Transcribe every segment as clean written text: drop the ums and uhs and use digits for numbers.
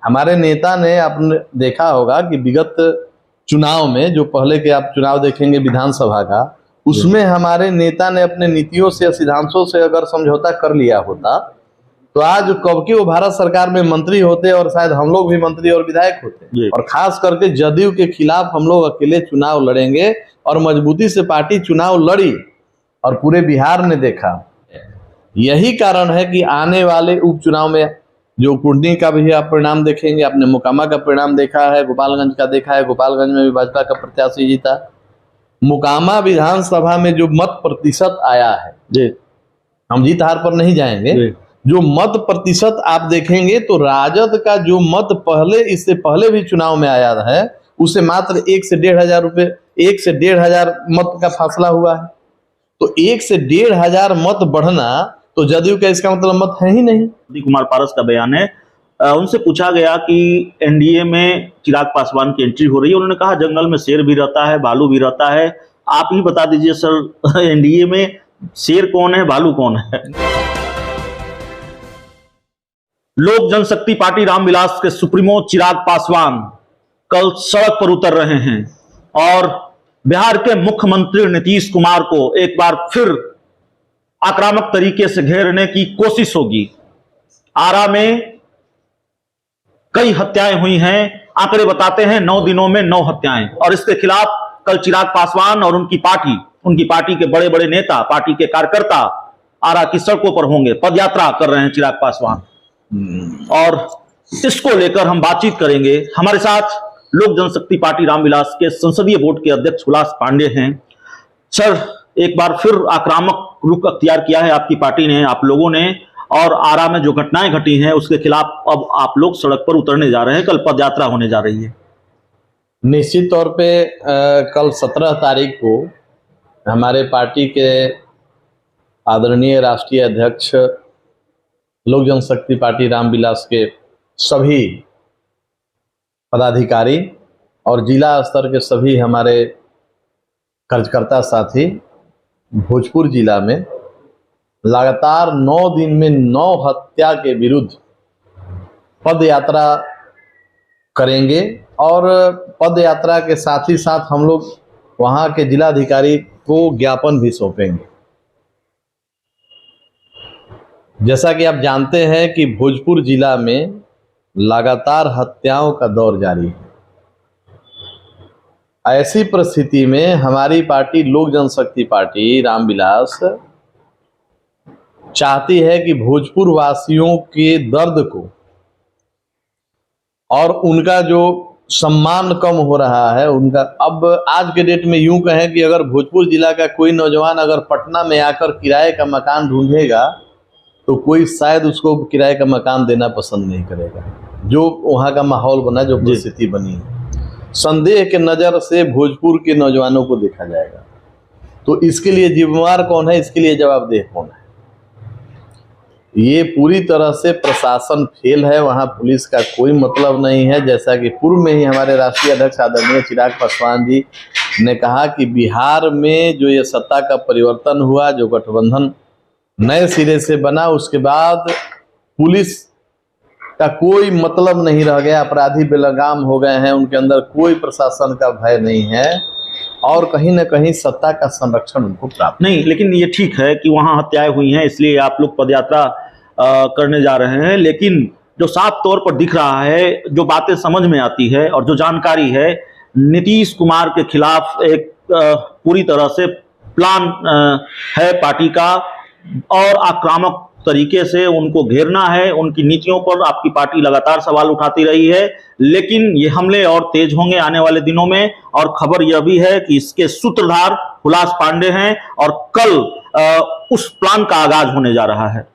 हमारे नेता ने आपने देखा होगा कि विगत चुनाव में, जो पहले के आप चुनाव देखेंगे विधानसभा का, उसमें हमारे नेता ने अपने नीतियों से, सिद्धांतों से अगर समझौता कर लिया होता तो आज कब के वो भारत सरकार में मंत्री होते और शायद हम लोग भी मंत्री और विधायक होते। और खास करके जदयू के खिलाफ हम लोग अकेले चुनाव लड़ेंगे और मजबूती से पार्टी चुनाव लड़ी और पूरे बिहार ने देखा। यही कारण है कि आने वाले उपचुनाव में जो कुंडली का भी आप परिणाम देखेंगे, आपने मोकामा का परिणाम देखा है, गोपालगंज का देखा है, गोपालगंज में भी भाजपा का प्रत्याशी जीता। मोकामा विधानसभा में जो मत प्रतिशत आया है जी, हम जीत हार पर नहीं जाएंगे, जो मत प्रतिशत आप देखेंगे तो राजद का जो मत पहले, इससे पहले भी चुनाव में आया है, उससे मात्र 1 से 1,500 मत का फासला हुआ है। तो 1 से 1,500 मत बढ़ना तो जदयू का इसका मतलब मत है ही नहीं। कुमार पारस का बयान है, उनसे पूछा गया कि एनडीए में चिराग पासवान की एंट्री हो रही है, उन्होंने कहा जंगल में शेर भी रहता है, भालू भी रहता है। आप ही बता दीजिए सर, एनडीए में शेर कौन है, भालू कौन है? लोक जनशक्ति पार्टी रामविलास के सुप्रीमो चिराग पासवान कल सड़क पर उतर रहे हैं और बिहार के मुख्यमंत्री नीतीश कुमार को एक बार फिर आक्रामक तरीके से घेरने की कोशिश होगी। आरा में कई हत्याएं हुई हैं, आंकड़े बताते हैं 9 दिनों में 9 हत्याएं, और इसके खिलाफ कल चिराग पासवान और उनकी पार्टी के बड़े बड़े नेता, पार्टी के कार्यकर्ता आरा की सड़कों पर होंगे, पदयात्रा कर रहे हैं चिराग पासवान। और इसको लेकर हम बातचीत करेंगे। हमारे साथ लोक जनशक्ति पार्टी रामविलास के संसदीय बोर्ड के अध्यक्ष हुलास पांडे हैं। सर, एक बार फिर आक्रामक रुख अख्तियार किया है आपकी पार्टी ने, आप लोगों ने, और आरा में जो घटनाएं घटी हैं उसके खिलाफ अब आप लोग सड़क पर उतरने जा रहे हैं, कल पदयात्रा होने जा रही है। निश्चित तौर पे कल 17 तारीख को हमारे पार्टी के आदरणीय राष्ट्रीय अध्यक्ष लोक जनशक्ति पार्टी रामविलास के सभी पदाधिकारी और जिला स्तर के सभी हमारे कार्यकर्ता साथी भोजपुर जिला में लगातार 9 दिन में 9 हत्या के विरुद्ध पद यात्रा करेंगे। और पद यात्रा के साथ ही साथ हम लोग वहाँ के जिलाधिकारी को ज्ञापन भी सौंपेंगे। जैसा कि आप जानते हैं कि भोजपुर जिला में लगातार हत्याओं का दौर जारी है। ऐसी परिस्थिति में हमारी पार्टी लोक जनशक्ति पार्टी रामविलास चाहती है कि भोजपुर वासियों के दर्द को और उनका जो सम्मान कम हो रहा है उनका, अब आज के डेट में यूं कहें कि अगर भोजपुर जिला का कोई नौजवान अगर पटना में आकर किराए का मकान ढूंढेगा तो कोई शायद उसको किराए का मकान देना पसंद नहीं करेगा। जो वहाँ का माहौल बना, जो परिस्थिति बनी है, संदेह के नज़र से भोजपुर के नौजवानों को देखा जाएगा। तो इसके लिए जिम्मेवार कौन है, इसके लिए जवाबदेह कौन है? ये पूरी तरह से प्रशासन फेल है, वहाँ पुलिस का कोई मतलब नहीं है। जैसा कि पूर्व में ही हमारे राष्ट्रीय अध्यक्ष आदरणीय चिराग पासवान जी ने कहा कि बिहार में जो ये सत्ता का परिवर्तन हुआ, जो गठबंधन नए सिरे से बना, उसके बाद पुलिस का कोई मतलब नहीं रह गया, अपराधी बेलगाम हो गए हैं, उनके अंदर कोई प्रशासन का भय नहीं है और कहीं ना कहीं सत्ता का संरक्षण उनको प्राप्त नहीं। लेकिन ये ठीक है कि वहाँ हत्याएं हुई हैं, इसलिए आप लोग पदयात्रा करने जा रहे हैं, लेकिन जो साफ तौर पर दिख रहा है, जो बातें समझ में आती है और जो जानकारी है, नीतीश कुमार के खिलाफ एक पूरी तरह से प्लान है पार्टी का और आक्रामक तरीके से उनको घेरना है। उनकी नीतियों पर आपकी पार्टी लगातार सवाल उठाती रही है, लेकिन ये हमले और तेज होंगे आने वाले दिनों में। और खबर यह भी है कि इसके सूत्रधार हुलास पांडे हैं और कल उस प्लान का आगाज होने जा रहा है।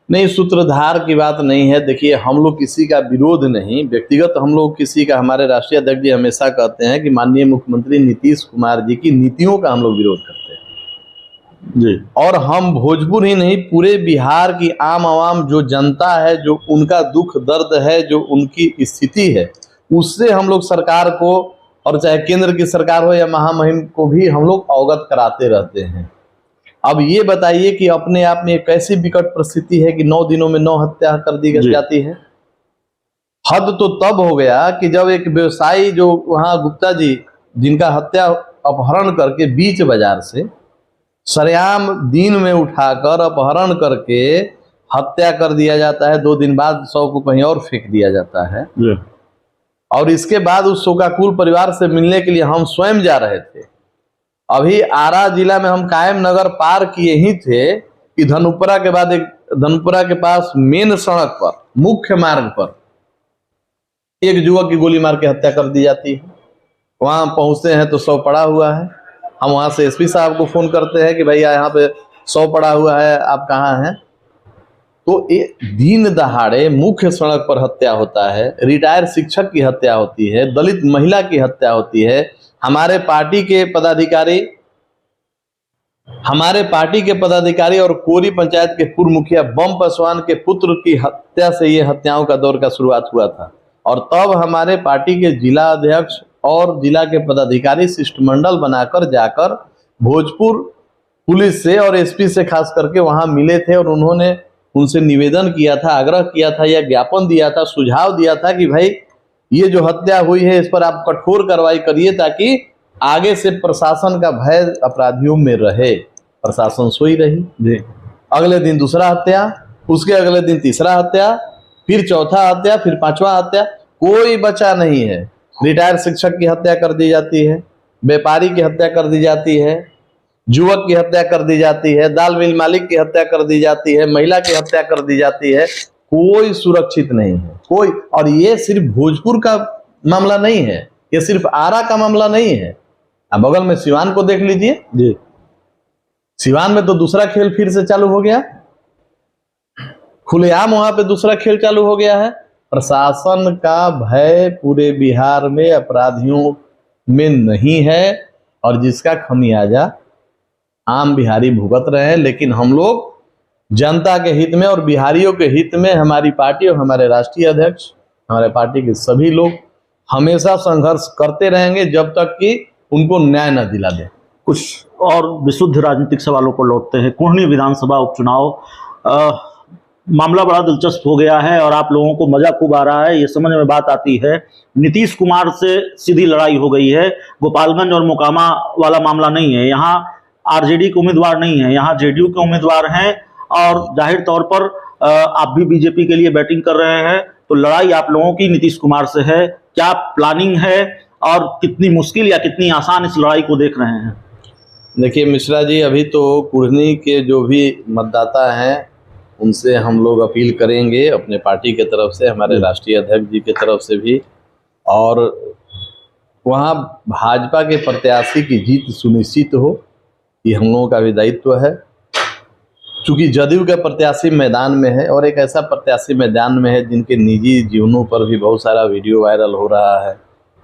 नहीं, सूत्रधार की बात नहीं है। देखिए, हम लोग किसी का विरोध नहीं, व्यक्तिगत हम लोग किसी का, हमारे राष्ट्रीय अध्यक्ष जी हमेशा कहते हैं कि माननीय मुख्यमंत्री नीतीश कुमार जी की नीतियों का हम लोग विरोध करते हैं जी। और हम भोजपुर ही नहीं, पूरे बिहार की आम आवाम जो जनता है, जो उनका दुख दर्द है, जो उनकी स्थिति है, उससे हम लोग सरकार को, और चाहे केंद्र की सरकार हो या महामहिम को भी हम लोग अवगत कराते रहते हैं। अब ये बताइए कि अपने आप में एक ऐसी विकट परिस्थिति है कि 9 दिनों में 9 हत्या कर दी जाती है। हद तो तब हो गया कि जब एक व्यवसायी जो वहां गुप्ता जी, जिनका हत्या अपहरण करके बीच बाजार से सरेआम दिन में उठाकर अपहरण करके हत्या कर दिया जाता है, 2 दिन बाद शव को कहीं और फेंक दिया जाता है। और इसके बाद उस शोकाकुल परिवार से मिलने के लिए हम स्वयं जा रहे थे। अभी आरा जिला में हम कायम नगर पार किए ही थे कि धनुपुरा के बाद एक धनुपुरा के पास मेन सड़क पर, मुख्य मार्ग पर एक युवक की गोली मार के हत्या कर दी जाती है। वहां पहुंचते हैं तो शव पड़ा हुआ है। हम वहां से एसपी साहब को फोन करते हैं कि भैया यहाँ पे शव पड़ा हुआ है, आप कहाँ हैं? तो एक दिन दहाड़े मुख्य सड़क पर हत्या होता है, रिटायर्ड शिक्षक की हत्या होती है, दलित महिला की हत्या होती है, हमारे पार्टी के पदाधिकारी और कोरी पंचायत के पूर्व मुखिया बम पासवान के पुत्र की हत्या से ये हत्याओं का दौर का शुरुआत हुआ था। और तब हमारे पार्टी के जिला अध्यक्ष और जिला के पदाधिकारी शिष्टमंडल बनाकर जाकर भोजपुर पुलिस से और एसपी से खास करके वहां मिले थे और उन्होंने उनसे निवेदन किया था, आग्रह किया था या ज्ञापन दिया था, सुझाव दिया था कि भाई ये जो हत्या हुई है इस पर आप कठोर कार्रवाई करिए ताकि आगे से प्रशासन का भय अपराधियों में रहे। प्रशासन सोई रही। अगले दिन दूसरा हत्या, उसके अगले दिन तीसरा हत्या, फिर चौथा हत्या, फिर 5वां हत्या, कोई बचा नहीं है। रिटायर्ड शिक्षक की हत्या कर दी जाती है, व्यापारी की हत्या कर दी जाती है, युवक की हत्या कर दी जाती है, दाल मिल मालिक की हत्या कर दी जाती है, महिला की हत्या कर दी जाती है। कोई सुरक्षित नहीं है कोई। और ये सिर्फ भोजपुर का मामला नहीं है, ये सिर्फ आरा का मामला नहीं है। अब बगल में सिवान को देख लीजिए जी। सिवान में तो दूसरा खेल फिर से चालू हो गया, खुलेआम वहां पे दूसरा खेल चालू हो गया है। प्रशासन का भय पूरे बिहार में अपराधियों में नहीं है और जिसका खमियाजा आम बिहारी भुगत रहे हैं। लेकिन हम लोग जनता के हित में और बिहारियों के हित में हमारी पार्टी और हमारे राष्ट्रीय अध्यक्ष, हमारे पार्टी के सभी लोग हमेशा संघर्ष करते रहेंगे जब तक कि उनको न्याय न दिला दे। कुछ और विशुद्ध राजनीतिक सवालों को लौटते हैं। कुढ़नी विधानसभा उपचुनाव मामला बड़ा दिलचस्प हो गया है और आप लोगों को मजा खूब आ रहा है। ये समझ में बात आती है, नीतीश कुमार से सीधी लड़ाई हो गई है। गोपालगंज और मोकामा वाला मामला नहीं है, यहाँ आरजेडी के उम्मीदवार नहीं है, यहाँ जेडीयू के उम्मीदवार हैं और जाहिर तौर पर आप भी बीजेपी के लिए बैटिंग कर रहे हैं। तो लड़ाई आप लोगों की नीतीश कुमार से है, क्या प्लानिंग है और कितनी मुश्किल या कितनी आसान इस लड़ाई को देख रहे हैं? देखिए मिश्रा जी, अभी तो कुढ़नी के जो भी मतदाता हैं उनसे हम लोग अपील करेंगे अपने पार्टी के तरफ से, हमारे राष्ट्रीय अध्यक्ष जी के तरफ से भी, और वहाँ भाजपा के प्रत्याशी की जीत सुनिश्चित हो, ये हम लोगों का भी दायित्व है। चूंकि जदयू का प्रत्याशी मैदान में है और एक ऐसा प्रत्याशी मैदान में है जिनके निजी जीवनों पर भी बहुत सारा वीडियो वायरल हो रहा है।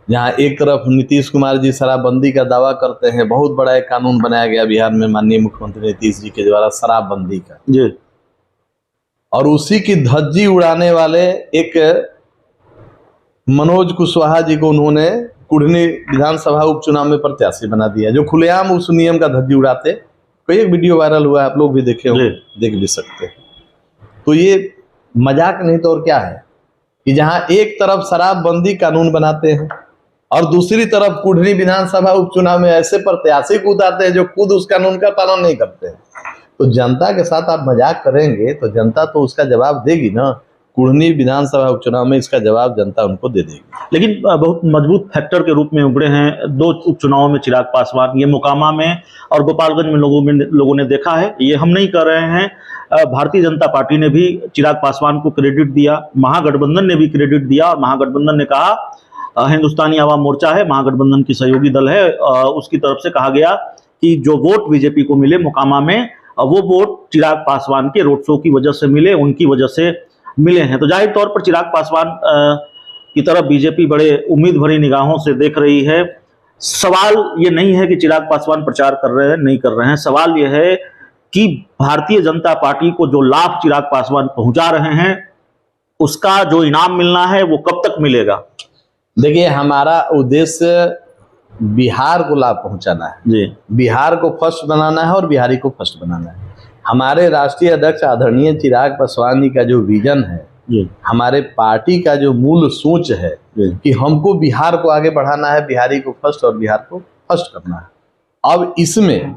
जहाँ एक तरफ नीतीश कुमार जी शराबबंदी का दावा करते हैं, बहुत बड़ा एक कानून बनाया गया बिहार में माननीय मुख्यमंत्री नीतीश जी के द्वारा शराबबंदी का जी, और उसी की धज्जी उड़ाने वाले एक मनोज कुशवाहा जी को उन्होंने कुढ़नी विधानसभा उपचुनाव में प्रत्याशी बना दिया, जो खुलेआम उस नियम का धज्जी उड़ाते। कई एक वीडियो वायरल हुआ है, आप लोग भी देखे होंगे, देख भी सकते हैं। तो ये मजाक नहीं तो और क्या है कि जहां एक तरफ शराबबंदी कानून बनाते हैं और दूसरी तरफ कुढ़नी विधानसभा उपचुनाव में ऐसे प्रत्याशी को उतारते हैं जो खुद उस कानून का पालन नहीं करते हैं। तो जनता के साथ आप मजाक करेंगे तो जनता तो उसका जवाब देगी ना। कुढ़नी विधानसभा उपचुनाव में इसका जवाब जनता उनको दे देगी। लेकिन बहुत मजबूत फैक्टर के रूप में उभरे हैं 2 उपचुनावों में चिराग पासवान, ये मोकामा में और गोपालगंज में लोगों ने देखा है। ये हम नहीं कर रहे हैं, भारतीय जनता पार्टी ने भी चिराग पासवान को क्रेडिट दिया, महागठबंधन ने भी क्रेडिट दिया और महागठबंधन ने कहा, हिंदुस्तानी आवाम मोर्चा है, महागठबंधन की सहयोगी दल है, उसकी तरफ से कहा गया कि जो वोट बीजेपी को मिले मोकामा में, वो वोट चिराग पासवान के रोड शो की वजह से मिले, उनकी वजह से मिले हैं। तो जाहिर तौर पर चिराग पासवान की तरफ बीजेपी बड़े उम्मीद भरी निगाहों से देख रही है। सवाल ये नहीं है कि चिराग पासवान प्रचार कर रहे हैं, नहीं कर रहे हैं, सवाल ये है कि भारतीय जनता पार्टी को जो लाभ चिराग पासवान पहुंचा रहे हैं उसका जो इनाम मिलना है वो कब तक मिलेगा? देखिए, हमारा उद्देश्य बिहार को लाभ पहुंचाना है जी, बिहार को फर्स्ट बनाना है और बिहारी को फर्स्ट बनाना है। हमारे राष्ट्रीय अध्यक्ष आदरणीय चिराग पासवान जी का जो विजन है जी हमारे पार्टी का जो मूल सोच है जी कि हमको बिहार को आगे बढ़ाना है, बिहारी को फर्स्ट और बिहार को फर्स्ट करना है। अब इसमें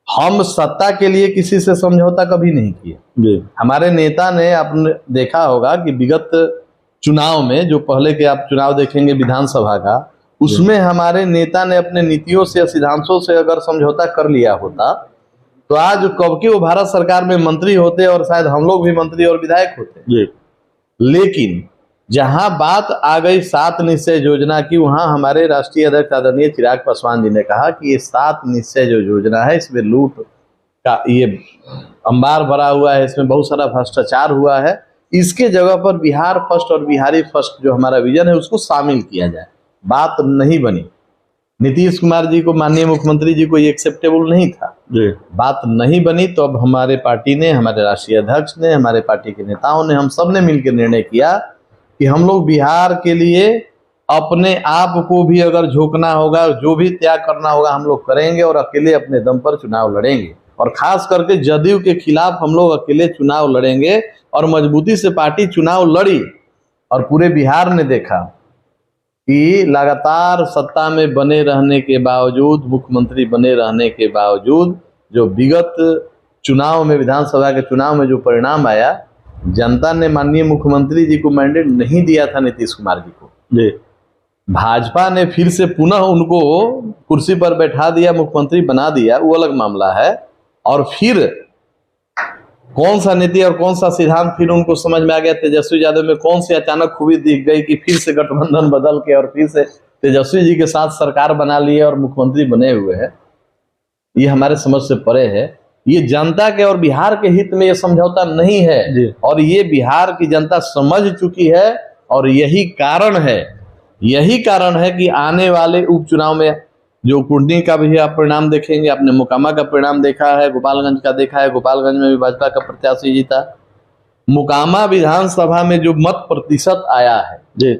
हम सत्ता के लिए किसी से समझौता कभी नहीं किया। जी हमारे नेता ने, आपने देखा होगा कि विगत चुनाव में जो पहले के आप चुनाव देखेंगे विधानसभा का, उसमें हमारे नेता ने अपने नीतियों से, सिद्धांतों से अगर समझौता कर लिया होता तो आज कब के वो भारत सरकार में मंत्री होते और शायद हम लोग भी मंत्री और विधायक होते। जी लेकिन जहां बात आ गई 7 निश्चय योजना की, वहां हमारे राष्ट्रीय अध्यक्ष आदरणीय चिराग पासवान जी ने कहा कि ये 7 निश्चय जो योजना है, इसमें लूट का ये अंबार भरा हुआ है, इसमें बहुत सारा भ्रष्टाचार हुआ है, इसके जगह पर बिहार फर्स्ट और बिहारी फर्स्ट जो हमारा विजन है उसको शामिल किया जाए। बात नहीं बनी। नीतीश कुमार जी को, माननीय मुख्यमंत्री जी को ये एक्सेप्टेबल नहीं था। जी बात नहीं बनी तो अब हमारे पार्टी ने, हमारे राष्ट्रीय अध्यक्ष ने, हमारे पार्टी के नेताओं ने, हम सब ने मिलकर निर्णय किया कि हम लोग बिहार के लिए अपने आप को भी अगर झोंकना होगा, जो भी त्याग करना होगा हम लोग करेंगे और अकेले अपने दम पर चुनाव लड़ेंगे। और खास करके जदयू के खिलाफ हम लोग अकेले चुनाव लड़ेंगे और मजबूती से पार्टी चुनाव लड़ी। और पूरे बिहार ने देखा कि लगातार सत्ता में बने रहने के बावजूद, मुख्यमंत्री बने रहने के बावजूद, जो विगत चुनाव में, विधानसभा के चुनाव में जो परिणाम आया, जनता ने माननीय मुख्यमंत्री जी को मैंडेट नहीं दिया था, नीतीश कुमार जी को। जी भाजपा ने फिर से पुनः उनको कुर्सी पर बैठा दिया, मुख्यमंत्री बना दिया, वो अलग मामला है। और फिर कौन सा नीति और कौन सा सिद्धांत फिर उनको समझ में आ गया, तेजस्वी यादव में कौन सी अचानक खूबी दिख गई कि फिर से गठबंधन बदल के और फिर से तेजस्वी जी के साथ सरकार बना लिए और मुख्यमंत्री बने हुए हैं। ये हमारे समझ से परे है। ये जनता के और बिहार के हित में ये समझौता नहीं है और ये बिहार की जनता समझ चुकी है। और यही कारण है कि आने वाले उपचुनाव में जो कुंडली का भी आप परिणाम देखेंगे, आपने मोकामा का परिणाम देखा है, गोपालगंज का देखा है, गोपालगंज में भी भाजपा का प्रत्याशी जीता। मोकामा विधानसभा में जो मत प्रतिशत आया है, जी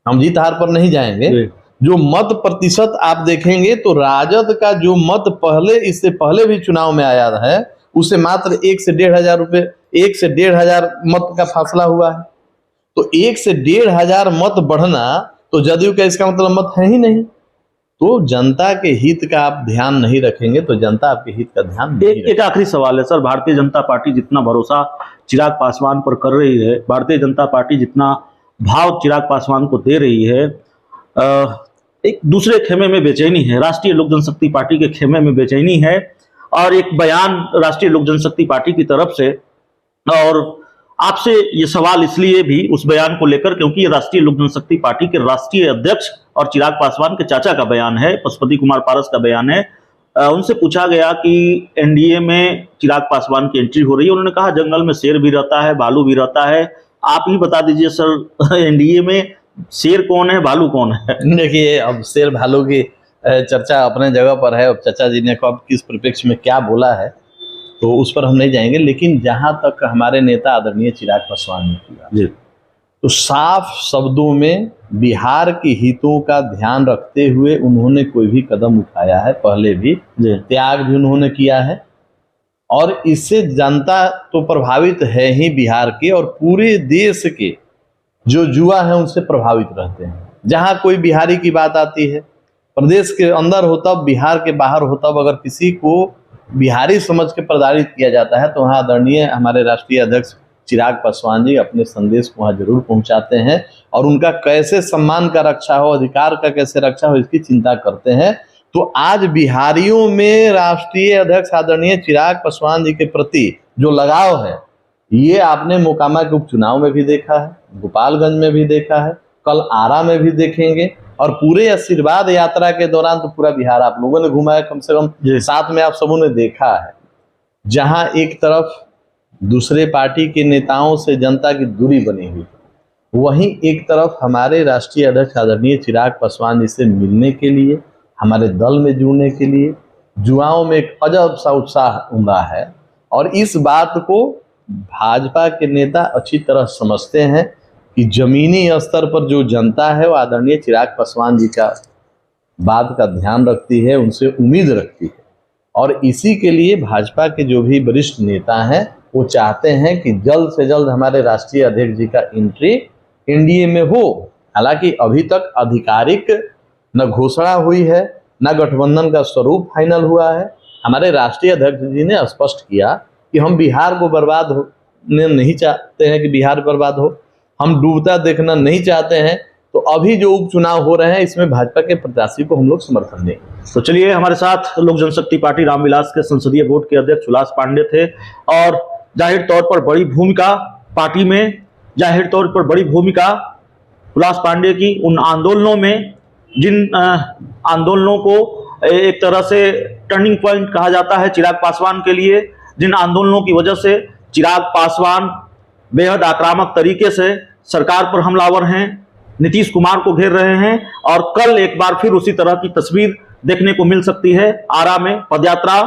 हम जीत हार पर नहीं जाएंगे, जो मत प्रतिशत आप देखेंगे तो राजद का जो मत पहले, इससे पहले भी चुनाव में आया है, उससे मात्र 1 से 1.5 हजार मत का फासला हुआ है। तो 1 से 1.5 मत बढ़ना तो जदयू का इसका मतलब मत है ही नहीं। तो जनता के हित का आप ध्यान नहीं रखेंगे तो जनता आपके हित का ध्यान नहीं एक आखिरी सवाल है सर, भारतीय जनता पार्टी जितना भरोसा चिराग पासवान पर कर रही है, भारतीय जनता पार्टी जितना भाव चिराग पासवान को दे रही है, एक दूसरे खेमे में बेचैनी है, राष्ट्रीय लोक जनशक्ति पार्टी के खेमे में बेचैनी है। और एक बयान राष्ट्रीय लोक जनशक्ति पार्टी की तरफ से, और आपसे ये सवाल इसलिए भी उस बयान को लेकर क्योंकि ये राष्ट्रीय लोक जनशक्ति पार्टी के राष्ट्रीय अध्यक्ष और चिराग पासवान के चाचा का बयान है, पशुपति कुमार पारस का बयान है। उनसे पूछा गया कि एनडीए में चिराग पासवान की एंट्री हो रही है, उन्होंने कहा जंगल में शेर भी रहता है, भालू भी रहता है। आप ही बता दीजिए सर, एनडीए में शेर कौन है, भालू कौन है? देखिए, अब शेर भालू की चर्चा अपने जगह पर है। अब चाचा जी ने कब किस परिप्रेक्ष्य में क्या बोला है तो उस पर हम नहीं जाएंगे। लेकिन जहां तक हमारे नेता आदरणीय चिराग पासवान ने किया जी, तो साफ शब्दों में बिहार के हितों का ध्यान रखते हुए उन्होंने कोई भी कदम उठाया है, पहले भी त्याग भी उन्होंने किया है। और इससे जनता तो प्रभावित है ही बिहार की, और पूरे देश के जो युवा है उनसे प्रभावित रहते हैं। जहां कोई बिहारी की बात आती है, प्रदेश के अंदर हो तब, बिहार के बाहर हो तब, अगर किसी को बिहारी समझ के प्रताड़ित किया जाता है तो वहाँ आदरणीय हमारे राष्ट्रीय अध्यक्ष चिराग पासवान जी अपने संदेश को वहाँ जरूर पहुँचाते हैं और उनका कैसे सम्मान का रक्षा हो, अधिकार का कैसे रक्षा हो, इसकी चिंता करते हैं। तो आज बिहारियों में राष्ट्रीय अध्यक्ष आदरणीय चिराग पासवान जी के प्रति जो लगाव है, ये आपने मोकामा के उपचुनाव में भी देखा है, गोपालगंज में भी देखा है, कल आरा में भी देखेंगे। और पूरे आशीर्वाद यात्रा के दौरान तो पूरा बिहार आप लोगों ने घुमा है, कम से कम साथ में आप सबों ने देखा है। जहां एक तरफ दूसरे पार्टी के नेताओं से जनता की दूरी बनी हुई, वहीं एक तरफ हमारे राष्ट्रीय अध्यक्ष आदरणीय चिराग पासवान जी से मिलने के लिए, हमारे दल में जुड़ने के लिए युवाओं में एक अजब सा उत्साह उमड़ा है। और इस बात को भाजपा के नेता अच्छी तरह समझते हैं कि जमीनी स्तर पर जो जनता है वो आदरणीय चिराग पासवान जी का बात का ध्यान रखती है, उनसे उम्मीद रखती है। और इसी के लिए भाजपा के जो भी वरिष्ठ नेता हैं वो चाहते हैं कि जल्द से जल्द हमारे राष्ट्रीय अध्यक्ष जी का एंट्री एनडीए में हो। हालांकि अभी तक आधिकारिक न घोषणा हुई है, न गठबंधन का स्वरूप फाइनल हुआ है। हमारे राष्ट्रीय अध्यक्ष जी ने स्पष्ट किया कि हम बिहार को बर्बाद होने नहीं चाहते हैं, कि बिहार बर्बाद हो, हम डूबता देखना नहीं चाहते हैं। तो अभी जो उपचुनाव हो रहे हैं इसमें भाजपा के प्रत्याशी को हम लोग समर्थन देंगे। तो चलिए, हमारे साथ लोक जनशक्ति पार्टी रामविलास के संसदीय बोर्ड के अध्यक्ष उल्लास पांडे थे। और जाहिर तौर पर बड़ी भूमिका पार्टी में, जाहिर तौर पर बड़ी भूमिका उल्लास पांडे की उन आंदोलनों में, जिन आंदोलनों को एक तरह से टर्निंग पॉइंट कहा जाता है चिराग पासवान के लिए, जिन आंदोलनों की वजह से चिराग पासवान बेहद आक्रामक तरीके से सरकार पर हमलावर हैं, नीतीश कुमार को घेर रहे हैं। और कल एक बार फिर उसी तरह की तस्वीर देखने को मिल सकती है आरा में पदयात्रा।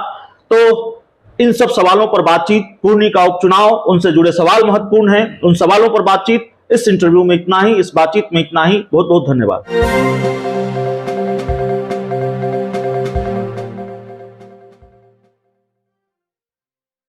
तो इन सब सवालों पर बातचीत, पूर्णी का उपचुनाव, उनसे जुड़े सवाल महत्वपूर्ण हैं, उन सवालों पर बातचीत। इस इंटरव्यू में इतना ही, इस बातचीत में इतना ही। बहुत बहुत धन्यवाद।